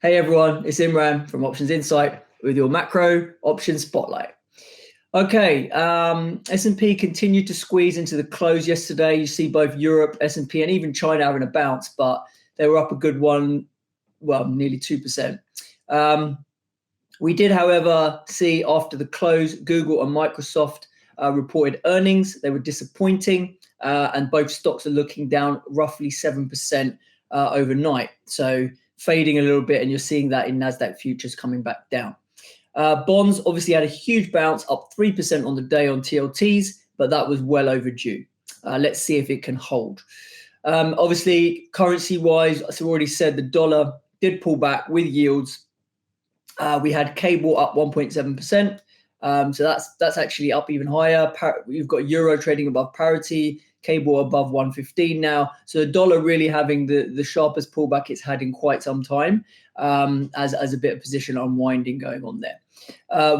Hey everyone, it's Imran from Options Insight with your macro options spotlight. Okay, S&P continued to squeeze into the close yesterday. You see both Europe, S&P, and even China having a bounce, but they were up a good one, well, nearly 2%. We did, however, see after the close, Google and Microsoft reported earnings. They were disappointing, and both stocks are looking down roughly 7% overnight. So fading a little bit, and you're seeing that in NASDAQ futures coming back down. Bonds obviously had a huge bounce, up 3% on the day on TLTs, but that was well overdue. Let's see if it can hold. Obviously, currency-wise, as I already said, the dollar did pull back with yields. We had cable up 1.7%. So that's actually up even higher. We've got euro trading above parity, cable above 115 now. So the dollar really having the sharpest pullback it's had in quite some time, as a bit of position unwinding going on there.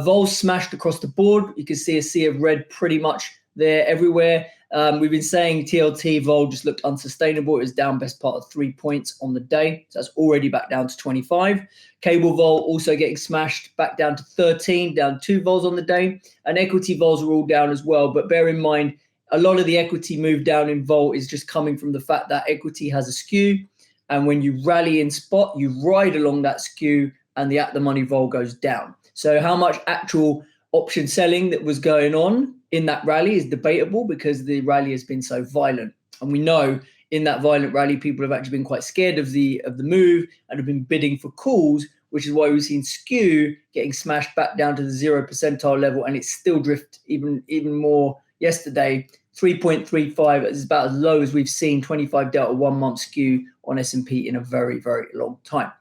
Vols smashed across the board. You can see a sea of red pretty much there everywhere. We've been saying TLT vol just looked unsustainable. It was down best part of 3 points on the day. So that's already back down to 25. Cable vol also getting smashed back down to 13, down 2 vols on the day. And equity vols are all down as well. But bear in mind, a lot of the equity move down in vol is just coming from the fact that equity has a skew. And when you rally in spot, you ride along that skew and the at-the-money vol goes down. So how much actual option selling that was going on in that rally is debatable because the rally has been so violent. And we know in that violent rally, people have actually been quite scared of the move and have been bidding for calls, which is why we've seen skew getting smashed back down to the 0 percentile level, and it's still drift even more yesterday. 3.35 is about as low as we've seen 25 delta 1 month skew on S&P in a very, very long time.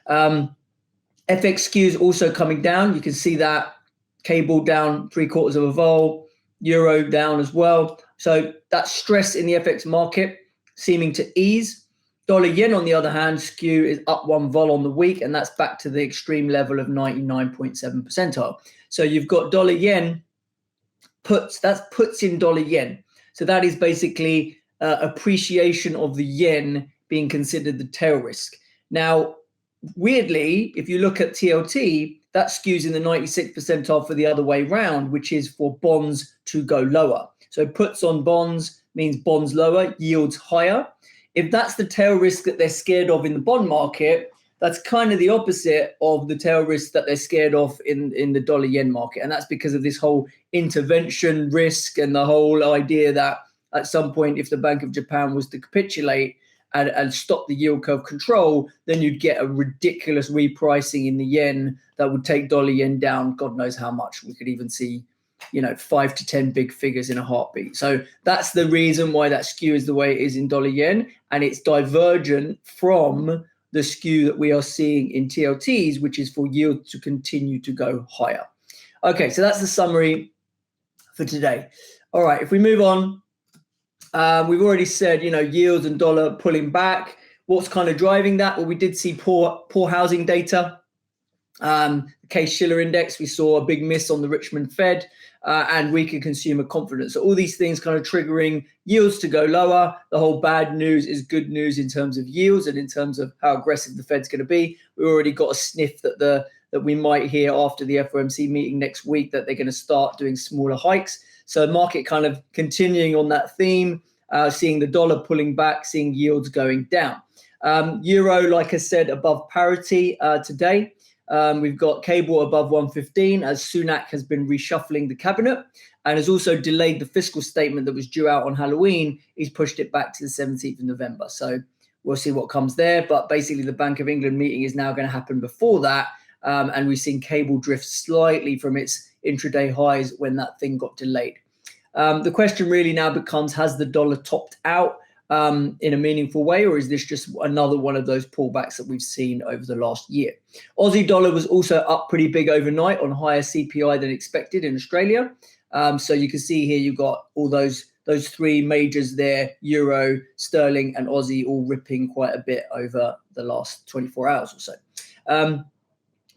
FX skews also coming down. You can see that cable down 3/4 of a vol, euro down as well. So that stress in the FX market seeming to ease. Dollar yen, on the other hand, skew is up 1 vol on the week, and that's back to the extreme level of 99.7 percentile. So you've got dollar yen puts, that's puts in dollar yen. So that is basically appreciation of the yen being considered the tail risk. Now, weirdly, if you look at TLT, that skews in the 96th percentile for the other way round, which is for bonds to go lower. So puts on bonds means bonds lower, yields higher. If that's the tail risk that they're scared of in the bond market, that's kind of the opposite of the tail risk that they're scared of in the dollar yen market. And that's because of this whole intervention risk and the whole idea that at some point, if the Bank of Japan was to capitulate and stop the yield curve control, then you'd get a ridiculous repricing in the yen that would take dollar yen down God knows how much. We could even see 5 to 10 big figures in a heartbeat. So that's the reason why that skew is the way it is in dollar yen, and it's divergent from the skew that we are seeing in TLTs, which is for yield to continue to go higher. Okay, so that's the summary for today. All right, if we move on, we've already said, yields and dollar pulling back. What's kind of driving that? Well, we did see poor housing data. The Case-Shiller index, we saw a big miss on the Richmond Fed, and weaker consumer confidence. So all these things kind of triggering yields to go lower. The whole bad news is good news in terms of yields and in terms of how aggressive the Fed's going to be. We already got a sniff that we might hear after the FOMC meeting next week that they're going to start doing smaller hikes. So the market kind of continuing on that theme, seeing the dollar pulling back, seeing yields going down. Euro, like I said, above parity today. We've got cable above 115 as Sunak has been reshuffling the cabinet and has also delayed the fiscal statement that was due out on Halloween. He's pushed it back to the 17th of November. So we'll see what comes there. But basically the Bank of England meeting is now going to happen before that. And we've seen cable drift slightly from its intraday highs when that thing got delayed. The question really now becomes, has the dollar topped out in a meaningful way, or is this just another one of those pullbacks that we've seen over the last year? Aussie dollar was also up pretty big overnight on higher CPI than expected in Australia. So you can see here you've got all those 3 majors there, euro, sterling, and Aussie, all ripping quite a bit over the last 24 hours or so.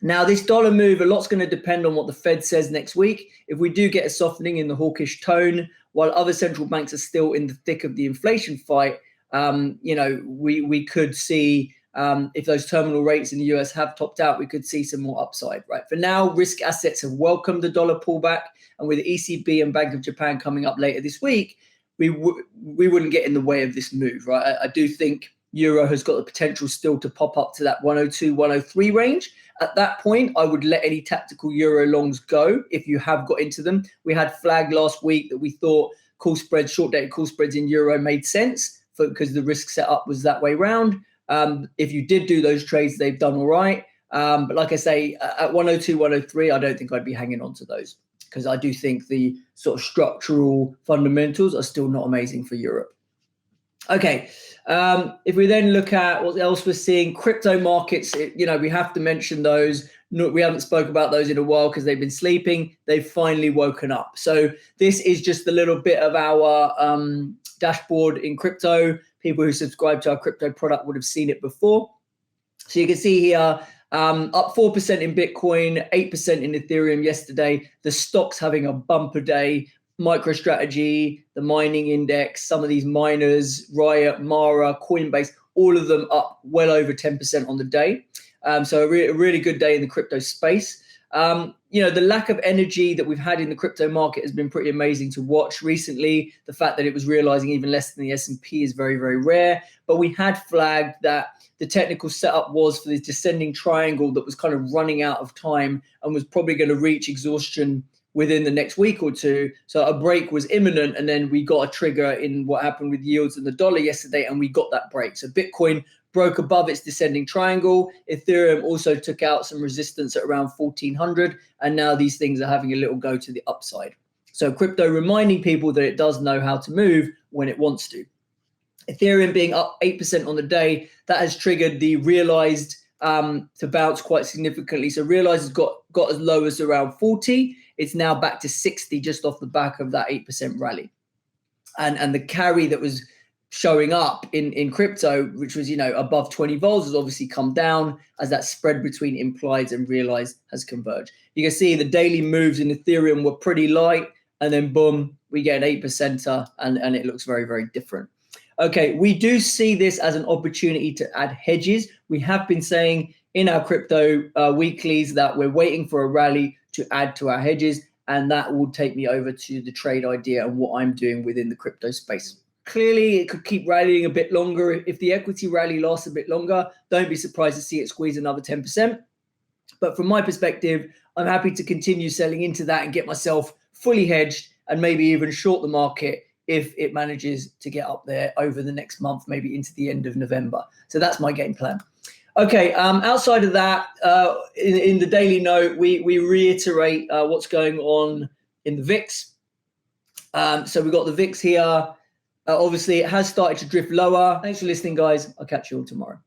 Now, this dollar move, a lot's going to depend on what the Fed says next week. If we do get a softening in the hawkish tone, while other central banks are still in the thick of the inflation fight, we could see if those terminal rates in the US have topped out, we could see some more upside, right? For now, risk assets have welcomed the dollar pullback, and with the ECB and Bank of Japan coming up later this week, we wouldn't get in the way of this move, right? I do think Euro has got the potential still to pop up to that 102, 103 range. At that point, I would let any tactical Euro longs go if you have got into them. We had flagged last week that we thought call spreads, short-dated call spreads in Euro made sense because the risk setup was that way round. If you did do those trades, they've done all right. But like I say, at 102, 103, I don't think I'd be hanging on to those because I do think the sort of structural fundamentals are still not amazing for Europe. Okay, if we then look at what else we're seeing, crypto markets, we have to mention those. We haven't spoke about those in a while because they've been sleeping. They've finally woken up. So this is just a little bit of our dashboard in crypto. People who subscribe to our crypto product would have seen it before. So you can see here, up 4% in Bitcoin, 8% in Ethereum yesterday. The stock's having a bumper day. MicroStrategy, the mining index, some of these miners, Riot, Mara, Coinbase, all of them up well over 10% on the day. So a really good day in the crypto space. The lack of energy that we've had in the crypto market has been pretty amazing to watch recently. The fact that it was realizing even less than the S&P is very, very rare. But we had flagged that the technical setup was for this descending triangle that was kind of running out of time and was probably going to reach exhaustion within the next week or two. So a break was imminent, and then we got a trigger in what happened with yields and the dollar yesterday, and we got that break. So Bitcoin broke above its descending triangle. Ethereum also took out some resistance at around 1,400, and now these things are having a little go to the upside. So crypto reminding people that it does know how to move when it wants to. Ethereum being up 8% on the day, that has triggered the realized to bounce quite significantly. So realized has got as low as around 40. It's now back to 60 just off the back of that 8% rally. And the carry that was showing up in crypto, which was, above 20 vols, has obviously come down as that spread between implied and realized has converged. You can see the daily moves in Ethereum were pretty light, and then boom, we get an 8%er, and it looks very, very different. Okay, we do see this as an opportunity to add hedges. We have been saying in our crypto weeklies that we're waiting for a rally to add to our hedges, and that will take me over to the trade idea and what I'm doing within the crypto space. Clearly, it could keep rallying a bit longer. If the equity rally lasts a bit longer, don't be surprised to see it squeeze another 10%. But from my perspective, I'm happy to continue selling into that and get myself fully hedged and maybe even short the market if it manages to get up there over the next month, maybe into the end of November. So that's my game plan. Okay, outside of that, in the daily note, we reiterate what's going on in the VIX. So we've got the VIX here. Obviously, it has started to drift lower. Thanks for listening, guys. I'll catch you all tomorrow.